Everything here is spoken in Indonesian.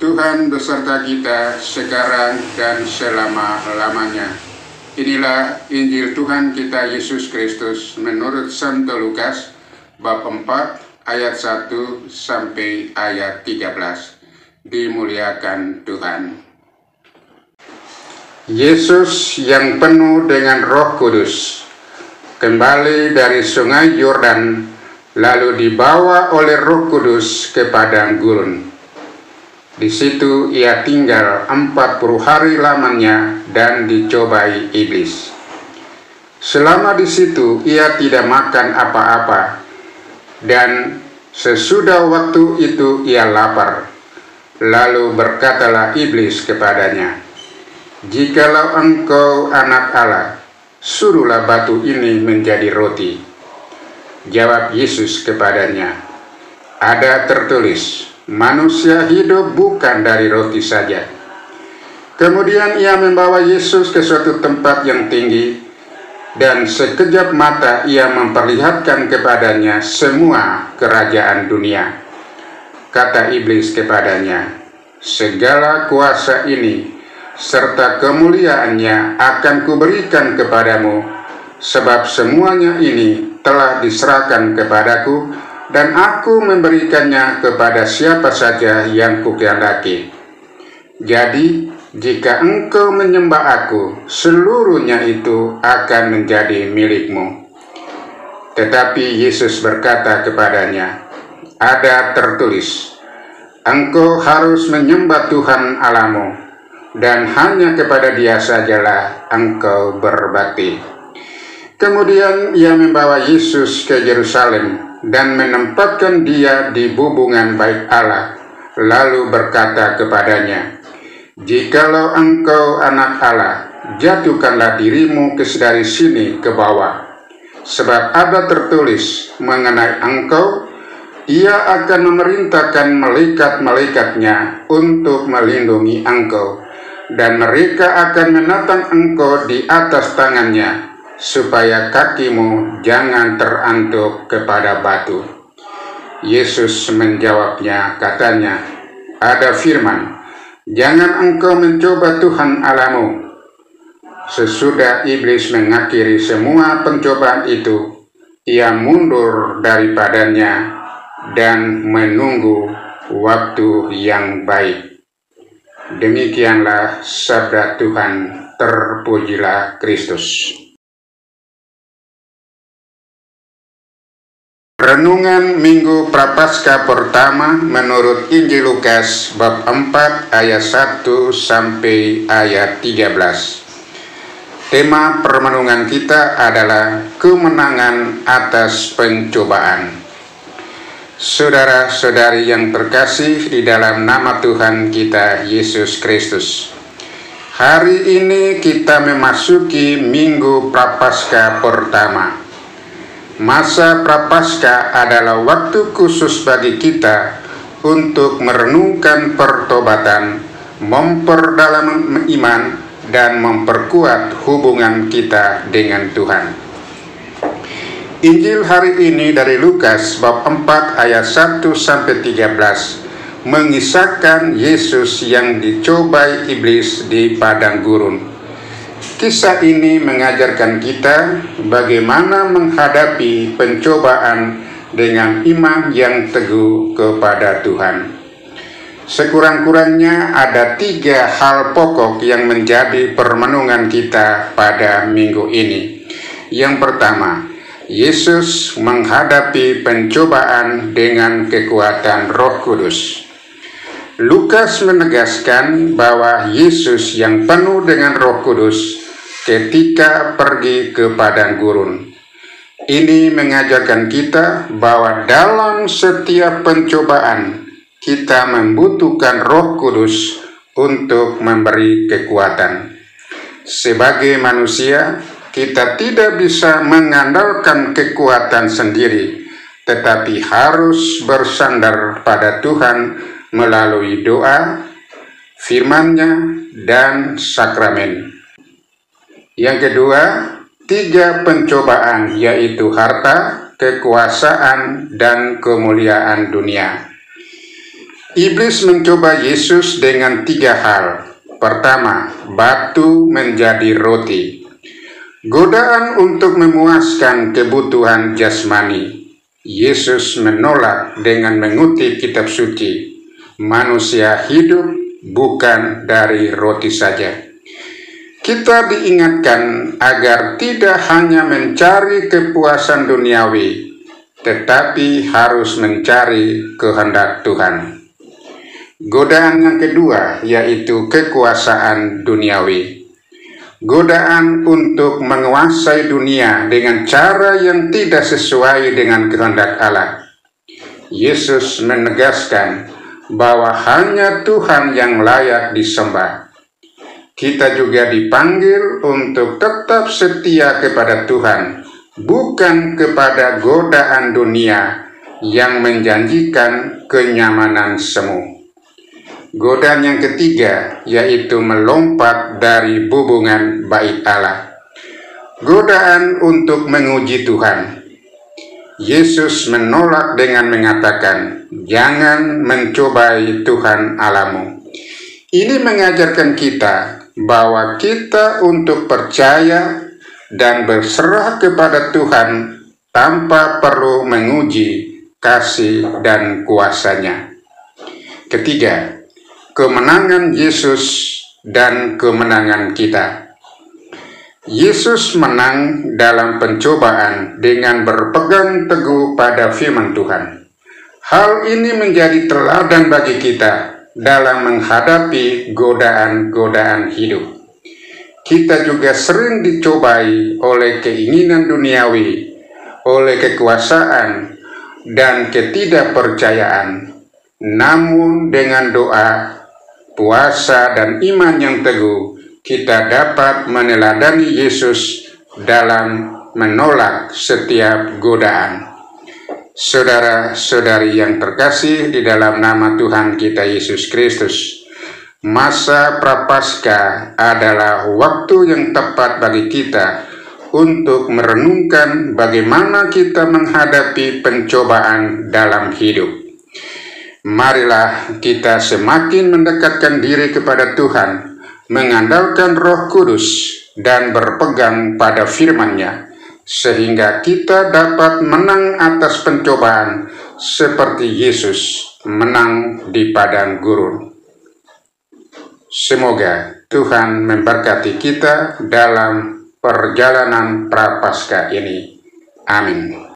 Tuhan beserta kita sekarang dan selama-lamanya. Inilah Injil Tuhan kita Yesus Kristus menurut Santo Lukas bab 4 ayat 1 sampai ayat 13. Dimuliakan Tuhan. Yesus yang penuh dengan Roh Kudus kembali dari sungai Yordan, lalu dibawa oleh Roh Kudus ke padang gurun. Di situ ia tinggal 40 hari lamanya dan dicobai iblis. Selama di situ ia tidak makan apa-apa, dan sesudah waktu itu ia lapar. Lalu berkatalah iblis kepadanya, "Jikalau engkau anak Allah, suruhlah batu ini menjadi roti." Jawab Yesus kepadanya, "Ada tertulis, manusia hidup bukan dari roti saja." Kemudian ia membawa Yesus ke suatu tempat yang tinggi, dan sekejap mata ia memperlihatkan kepadanya semua kerajaan dunia. Kata iblis kepadanya, "Segala kuasa ini serta kemuliaannya akan kuberikan kepadamu, sebab semuanya ini telah diserahkan kepadaku, dan aku memberikannya kepada siapa saja yang kukehendaki. Jadi, jika engkau menyembah aku, seluruhnya itu akan menjadi milikmu." Tetapi Yesus berkata kepadanya, "Ada tertulis, engkau harus menyembah Tuhan Allahmu, dan hanya kepada Dia sajalah engkau berbakti." Kemudian ia membawa Yesus ke Yerusalem dan menempatkan dia di bubungan bait Allah, lalu berkata kepadanya, "Jikalau engkau anak Allah, jatuhkanlah dirimu dari sini ke bawah. Sebab ada tertulis mengenai engkau, Ia akan memerintahkan malaikat-malaikatnya untuk melindungi engkau, dan mereka akan menatang engkau di atas tangannya, supaya kakimu jangan terantuk kepada batu." Yesus menjawabnya, katanya, "Ada firman, jangan engkau mencoba Tuhan Allahmu." Sesudah iblis mengakhiri semua pencobaan itu, ia mundur daripadanya dan menunggu waktu yang baik. Demikianlah sabda Tuhan, terpujilah Kristus. Renungan Minggu Prapaskah pertama menurut Injil Lukas bab 4 ayat 1 sampai ayat 13. Tema permenungan kita adalah kemenangan atas pencobaan. Saudara-saudari yang terkasih di dalam nama Tuhan kita Yesus Kristus, hari ini kita memasuki Minggu Prapaskah pertama. Masa Prapaskah adalah waktu khusus bagi kita untuk merenungkan pertobatan, memperdalam iman, dan memperkuat hubungan kita dengan Tuhan. Injil hari ini dari Lukas bab 4 ayat 1 sampai 13 mengisahkan Yesus yang dicobai iblis di padang gurun. Kisah ini mengajarkan kita bagaimana menghadapi pencobaan dengan iman yang teguh kepada Tuhan. Sekurang-kurangnya ada 3 hal pokok yang menjadi permenungan kita pada minggu ini. Yang pertama, Yesus menghadapi pencobaan dengan kekuatan Roh Kudus. Lukas menegaskan bahwa Yesus yang penuh dengan Roh Kudus ketika pergi ke padang gurun. Ini mengajarkan kita bahwa dalam setiap pencobaan kita membutuhkan Roh Kudus untuk memberi kekuatan. Sebagai manusia, kita tidak bisa mengandalkan kekuatan sendiri, tetapi harus bersandar pada Tuhan melalui doa, firman-Nya, dan sakramen. Yang kedua, 3 pencobaan, yaitu harta, kekuasaan, dan kemuliaan dunia. Iblis mencoba Yesus dengan 3 hal. Pertama, batu menjadi roti. Godaan untuk memuaskan kebutuhan jasmani. Yesus menolak dengan mengutip kitab suci. Manusia hidup bukan dari roti saja. Kita diingatkan agar tidak hanya mencari kepuasan duniawi, tetapi harus mencari kehendak Tuhan. Godaan yang kedua yaitu kekuasaan duniawi. Godaan untuk menguasai dunia dengan cara yang tidak sesuai dengan kehendak Allah. Yesus menegaskan bahwa hanya Tuhan yang layak disembah. Kita juga dipanggil untuk tetap setia kepada Tuhan, bukan kepada godaan dunia yang menjanjikan kenyamanan semu. Godaan yang ketiga yaitu melompat dari hubungan baik Allah. Godaan untuk menguji Tuhan. Yesus menolak dengan mengatakan, "Jangan mencobai Tuhan Allahmu." Ini mengajarkan kita bahwa kita untuk percaya dan berserah kepada Tuhan tanpa perlu menguji kasih dan kuasa-Nya. Ketiga, kemenangan Yesus dan kemenangan kita. Yesus menang dalam pencobaan dengan berpegang teguh pada firman Tuhan. Hal ini menjadi teladan bagi kita dalam menghadapi godaan-godaan hidup. Kita juga sering dicobai oleh keinginan duniawi, oleh kekuasaan, dan ketidakpercayaan. Namun dengan doa, puasa, dan iman yang teguh, kita dapat meneladani Yesus dalam menolak setiap godaan. Saudara-saudari yang terkasih di dalam nama Tuhan kita Yesus Kristus, masa Prapaskah adalah waktu yang tepat bagi kita untuk merenungkan bagaimana kita menghadapi pencobaan dalam hidup. Marilah kita semakin mendekatkan diri kepada Tuhan, mengandalkan Roh Kudus dan berpegang pada firman-Nya, sehingga kita dapat menang atas pencobaan seperti Yesus menang di padang gurun. Semoga Tuhan memberkati kita dalam perjalanan Prapaskah ini. Amin.